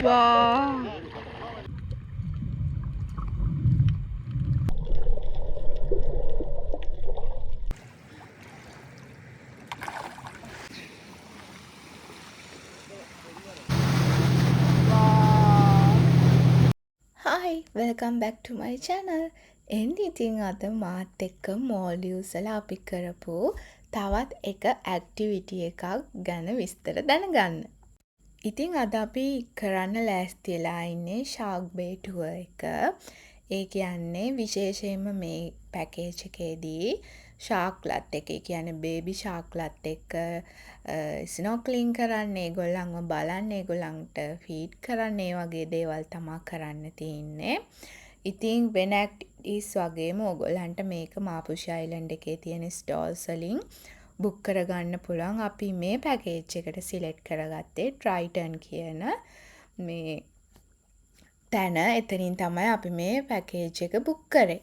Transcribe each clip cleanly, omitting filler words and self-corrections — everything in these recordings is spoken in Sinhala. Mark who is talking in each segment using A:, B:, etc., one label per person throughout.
A: වා
B: Hi, welcome back to my channel. ඉතින් අද මාත් එක්ක මෝල්ඩිව්ස් වල අපි කරපු තවත් එක ඇක්ටිවිටි එකක් ගැන විස්තර දැනගන්න. ඉතින් අද අපි කරන්න ලෑස්තිලා ඉන්නේ ෂාර්ක් බේ ටුවර් එක. ඒ කියන්නේ විශේෂයෙන්ම මේ පැකේජ් එකේදී ෂාර්ක්ලත් එක, ඒ කියන්නේ බේබි ෂාර්ක්ලත් එක්ක ස්නෝක්ලින් කරන්න, ඒගොල්ලන්ව බලන්න, ඒගොල්ලන්ට ෆීඩ් කරන්න, ඒ වගේ දේවල් තමා කරන්න තියෙන්නේ. ඉතින් වෙන ඇක්ටිවිටීස් වගේම ඕගොල්ලන්ට මේක මාපුෂි අයිලන්ඩ් එකේ තියෙන ස්ටෝල්ස් වලින් බුක් කරගන්න පුළුවන්. අපි මේ පැකේජ් එකට සිලෙක්ට් කරගත්තේ ට්‍රයිටන් කියන මේ තැන. එතනින් තමයි අපි මේ පැකේජ් එක බුක් කරේ.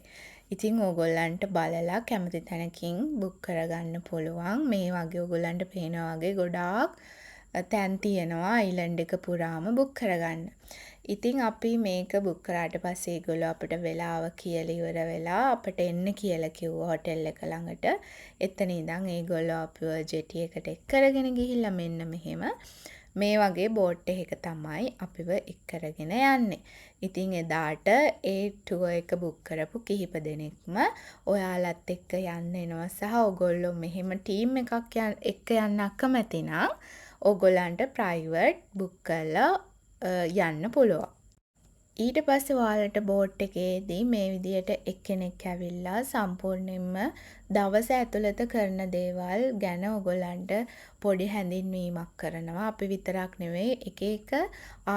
B: ඉතින් ඕගොල්ලන්ට බලලා කැමති තැනකින් බුක් කරගන්න පුළුවන්. මේ වගේ ඕගොල්ලන්ට පේනවා වගේ ගොඩාක් තැන් තියෙනවා අයිලන්ඩ් එක පුරාම බුක් කරගන්න. ඉතින් අපි මේක බුක් කරාට පස්සේ ඒගොල්ලෝ අපිට වෙලාව කියලා ඉවර වෙලා අපිට එන්න කියලා කිව්වා හොටෙල් එක ළඟට. එතන ඉඳන් ඒගොල්ලෝ අපිව ජෙටි එකට එක් කරගෙන ගිහිල්ලා මෙන්න මෙහෙම මේ වගේ බෝට් එකක තමයි අපිව එක් කරගෙන යන්නේ. ඉතින් එදාට ඒ ටුවර් එක බුක් කරපු කිහිප දෙනෙක්ම ඔයාලත් එක්ක යන්න එනවා සහ ඔයගොල්ලෝ මෙහෙම ටීම් එකක් එක්ක යන්න අකමැති නම් ඔයගොල්ලන්ට ප්‍රයිවට් බුක් කරලා යන්න පුළුවන්. ඊට පස්සේ ඔයාලට බෝට් එකේදී මේ විදියට එක්කෙනෙක් ඇවිල්ලා සම්පූර්ණයෙන්ම දවස ඇතුළත කරන දේවල් ගැන ඔයගොල්ලන්ට පොඩි හැඳින්වීමක් කරනවා. අපි විතරක් නෙවෙයි එක එක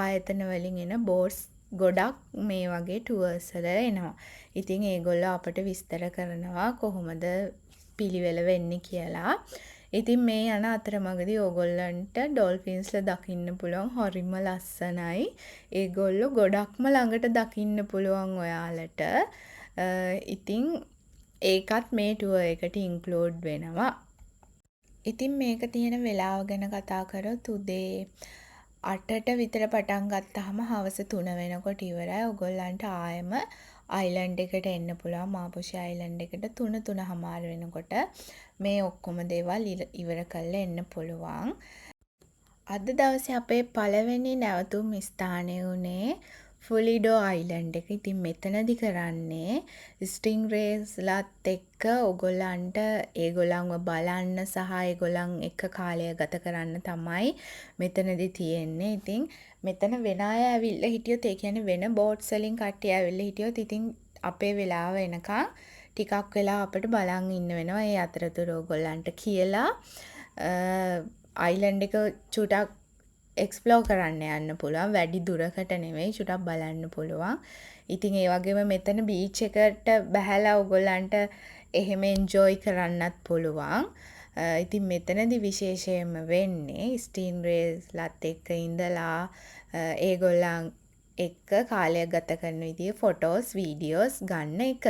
B: ආයතන වලින් එන බෝට්ස් ගොඩක් මේ වගේ ටුවර්ස් වල එනවා. ඉතින් ඒගොල්ලෝ අපට විස්තර කරනවා කොහොමද පිළිවෙල වෙන්නේ කියලා. ඉතින් මේ යන අතරමඟදී ඕගොල්ලන්ට ඩොල්ෆින්ස්ලා දකින්න පුළුවන්. හරිම ලස්සනයි. ඒගොල්ලෝ ගොඩක්ම ළඟට දකින්න පුළුවන් ඔයාලට. ඉතින් ඒකත් මේ ටුවර් එකට ඉන්ක්ලූඩ් වෙනවා. ඉතින් මේක තියෙන වෙලාව ගැන කතා කරොත් උදේ 8ට විතර පටන් ගත්තාම හවස 3 වෙනකොට ඉවරයි. ඔයගොල්ලන්ට ආයෙම අයිලන්ඩ් එකට එන්න පුළුවන්. මාපුෂි අයිලන්ඩ් එකට 3:30 වෙනකොට මේ ඔක්කොම දේවල් ඉවර කරලා එන්න පුළුවන්. අද දවසේ අපේ පළවෙනි නැවතුම් ස්ථානය වුණේ ෆුලිඩෝ අයිලන්ඩ් එක. ඉතින් මෙතනදි කරන්නේ ස්ටින්ග්රේස්ලාත් එක්ක ඔයගොල්ලන්ට ඒගොල්ලන්ව බලන්න සහ ඒගොල්ලන් එක්ක කාලය ගත කරන්න තමයි මෙතනදි තියෙන්නේ. ඉතින් මෙතන වෙන අය ඇවිල්ලා හිටියොත්, ඒ කියන්නේ වෙන බෝට්ස් වලින් කට්ටිය ඇවිල්ලා හිටියොත් ඉතින් අපේ වෙලාව එනකන් ටිකක් වෙලා අපිට බලන් ඉන්න වෙනවා. ඒ අතරතුර ඔයගොල්ලන්ට කියලා අයිලන්ඩ් එක චුටක් එක්ස්ප්ලෝර් කරන්න යන්න පුළුවන්. වැඩි දුරකට නෙවෙයි, චුටක් බලන්න පුළුවන්. ඉතින් ඒ වගේම මෙතන බීච් එකට බැහැලා ඔයගොල්ලන්ට එහෙම එන්ජොයි කරන්නත් පුළුවන්. ඉතින් මෙතනදි විශේෂයෙන්ම වෙන්නේ ස්ටින්ග්‍රේස්ලාත් එක්ක ඉඳලා ඒගොල්ලන් එක්ක කාලය ගත කරන විදිහේ ෆොටෝස්, වීඩියෝස් ගන්න එක.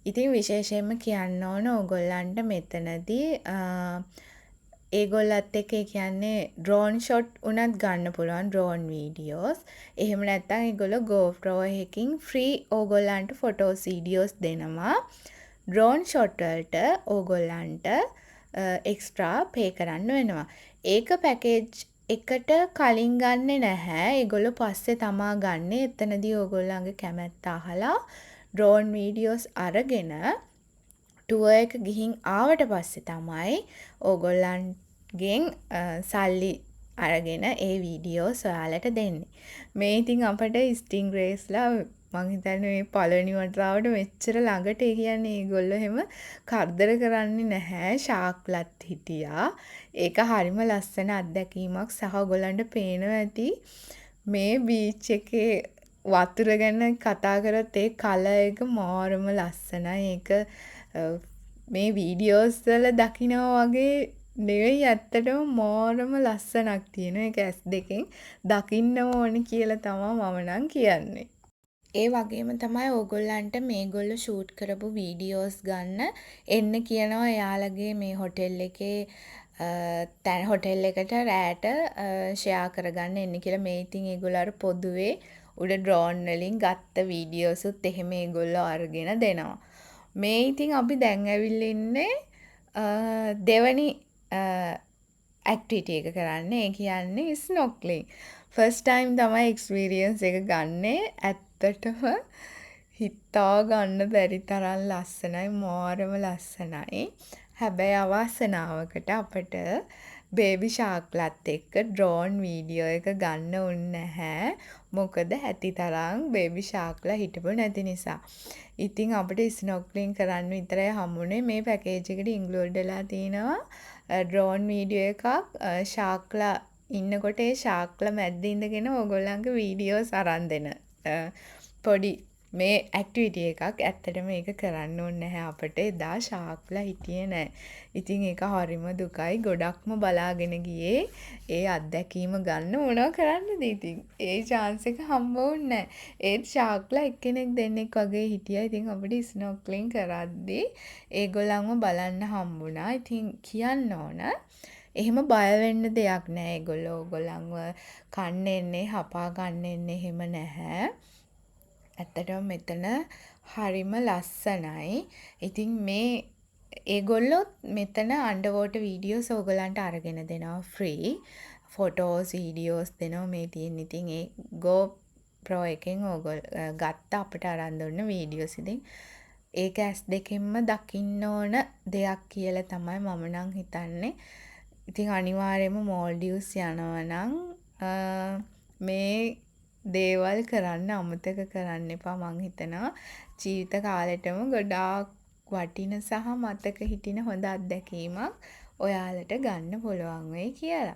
B: ඉතින් විශේෂයෙන්ම කියන්න ඕන ඕගොල්ලන්ට මෙතනදී ඒගොල්ලත් එක්ක, ඒ කියන්නේ ඩ්‍රෝන් ෂොට් උනත් ගන්න පුළුවන්, ඩ්‍රෝන් වීඩියෝස්. එහෙම නැත්නම් ඒගොල්ලෝ GoPro එකකින් ෆ්‍රී ඕගොල්ලන්ට ෆොටෝස්, වීඩියෝස් දෙනවා. ඩ්‍රෝන් ෂොට් වලට ඕගොල්ලන්ට එක්ස්ට්‍රා පේ කරන්න වෙනවා. ඒක පැකේජ් එකට කලින් ගන්නෙ නැහැ. ඒගොල්ලෝ පස්සේ තමා ගන්නෙ. එතනදී ඕගොල්ලන්ගේ කැමැත්ත අහලා ඩ්‍රෝන් වීඩියෝස් අරගෙන ටුවර් එක ගිහින් ආවට පස්සේ තමයි ඕගොල්ලන්ගෙන් සල්ලි අරගෙන ඒ වීඩියෝස් ඔයාලට දෙන්නේ. මේ ඉතින් අපට ස්ටින්ග්රේස්ලා මං හිතන්නේ මේ පළවෙනි වතාවට මෙච්චර ළඟට, ඒ කියන්නේ ඒගොල්ලෝ එහෙම කරදර කරන්නේ නැහැ. ෂාර්ක්ලත් හිටියා. ඒක හරිම ලස්සන අත්දැකීමක් සහ ඔයගොල්ලන්ට පේනවා ඇති මේ බීච් එකේ වතුර ගැන කතා කරොත් ඒ කලර් එක මාරම ලස්සනයි. ඒක මේ වීඩියෝස් වල දකිනවා වගේ නෙවෙයි, ඇත්තටම මාරම ලස්සනක් තියෙනවා. ඒක S2 දකින්න ඕනි කියලා තමයි මම නම් කියන්නේ. ඒ වගේම තමයි ඕගොල්ලන්ට මේගොල්ලෝ ෂූට් කරපු වීඩියෝස් ගන්න එන්න කියනවා එයාලගේ මේ හොටෙල් එකේ හොටෙල් එකට රෑට ෂෙයා කරගන්න එන්න කියලා. මේ ඉතින් ඒගොල්ලෝ අර පොදුවේ උඩ ඩ්‍රෝන් වලින් ගත්ත වීඩියෝසුත් එහෙම ඒගොල්ලෝ අරගෙන දෙනවා. මේ ඉතින් අපි දැන් ඇවිල්ලා ඉන්නේ දෙවනි ඇක්ටිවිටි එක කරන්න. ඒ කියන්නේ ස්නොක්ලින්. ෆස්ට් ටයිම් තමයි එක්ස්පීරියන්ස් එක ගන්නේ. ඇත්තටම හිතා ගන්න බැරි තරම් ලස්සනයි, මාරම ලස්සනයි. හැබැයි අවාසනාවකට අපට බේබි ෂාක්ලත් එක්ක ඩ්‍රෝන් වීඩියෝ එක ගන්න උන්නේ නැහැ. මොකද ඇති තරම් බේබි ෂාක්ලා හිටපු නැති නිසා. ඉතින් අපිට ස්නොක්ලින් කරන්න විතරයි හම්බුනේ. මේ පැකේජ් එකට ඉන්ක්ලූඩ් වෙලා තිනවා ඩ්‍රෝන් වීඩියෝ එකක්, ෂාක්ලා ඉන්නකොට ඒ ෂාක්ලා මැද්ද ඉඳගෙන ඕගොල්ලන්ගේ වීඩියෝස් අරන් දෙන පොඩි මේ ඇක්ටිවිටි එකක්. ඇත්තටම මේක කරන්න ඕනේ නැහැ අපිට. එදා ෂාක්ලා හිටියේ නැහැ. ඉතින් ඒක හරිම දුකයි. ගොඩක්ම බලාගෙන ගියේ ඒ අත්දැකීම ගන්න මොනව කරන්නද ඉතින්. ඒ chance එක හම්බ වුන්නේ නැහැ. ඒත් ෂාක්ලා එක්කෙනෙක් දෙන්නෙක් වගේ හිටියා. ඉතින් අපිට ස්නොක්ලින් කරද්දී ඒගොල්ලන්ව බලන්න හම්බුණා. ඉතින් කියන්න ඕන එහෙම බය වෙන්න දෙයක් නැහැ. ඒගොල්ලෝ ඕගොල්ලන්ව කන්න එන්නේ, හපා ගන්න එන්නේ එහෙම නැහැ. ඇත්තටම මෙතන හරිම ලස්සනයි. ඉතින් මේ ඒගොල්ලොත් මෙතන අන්ඩර්වෝටර් වීඩියෝස් ඕගොල්ලන්ට අරගෙන දෙනවා ෆ්‍රී. ෆොටෝස්, වීඩියෝස් දෙනවා මේ තියෙන. ඉතින් ඒ GoPro එකෙන් ගත්ත අපිට අරන් දුන්න වීඩියෝස්. ඉතින් ඒක ඇස් දෙකෙන්ම දකින්න ඕන දෙයක් කියලා තමයි මම නම් හිතන්නේ. ඉතින් අනිවාර්යයෙන්ම මෝල්ඩිව්ස් යනවා නම් මේ දේවල් කරන්න අමතක කරන්න එපා. මං හිතනවා ජීවිත කාලෙටම ගොඩාක් වටින සහ මතක හිටින හොඳ අත්දැකීමක් ඔයාලට ගන්න පුළුවන් වෙයි කියලා.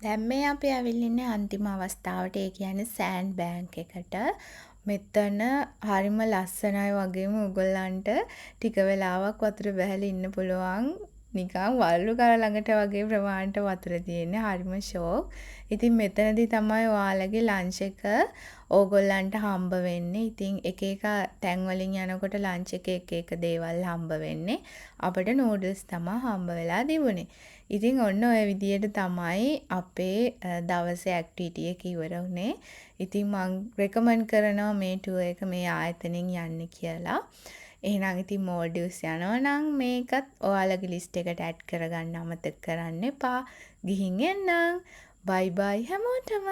B: දැන් මේ අපි ඇවිල්ලා ඉන්නේ අන්තිම අවස්ථාවට. ඒ කියන්නේ සෑන්ඩ් බෑන්ක් එකට. මෙතන හරිම ලස්සනයි වගේම ඔයගොල්ලන්ට ටික වෙලාවක් වතුර බැහැලා ඉන්න පුළුවන්. නිකන් වලලු කර ළඟට වගේ ප්‍රමාණයට වතුර තියෙන්නේ. හරිම ෂෝක්. ඉතින් මෙතනදී තමයි ඔයාලගේ ලන්ච් එක ඕගොල්ලන්ට හම්බ වෙන්නේ. ඉතින් එක එක තැන් වලින් යනකොට ලන්ච් එකේ එක එක දේවල් හම්බ වෙන්නේ. අපිට නූඩල්ස් තමයි හම්බ වෙලා තිබුණේ. ඉතින් ඔන්න ඔය විදියට තමයි අපේ දවසේ ඇක්ටිවිටි එක ඉවර වුණේ. ඉතින් මම රෙකමන්ඩ් කරනවා මේ ටුවර් එක මේ ආයතනෙන් යන්න කියලා. එහෙනම් ඉතින් මෝල්ඩිව්ස් යනවා නම් මේකත් ඔයාලගේ ලිස්ට් එකට ඇඩ් කරගන්න අමතක කරන්න එපා. ගිහින් එන්නම්. බයි බයි හැමෝටම.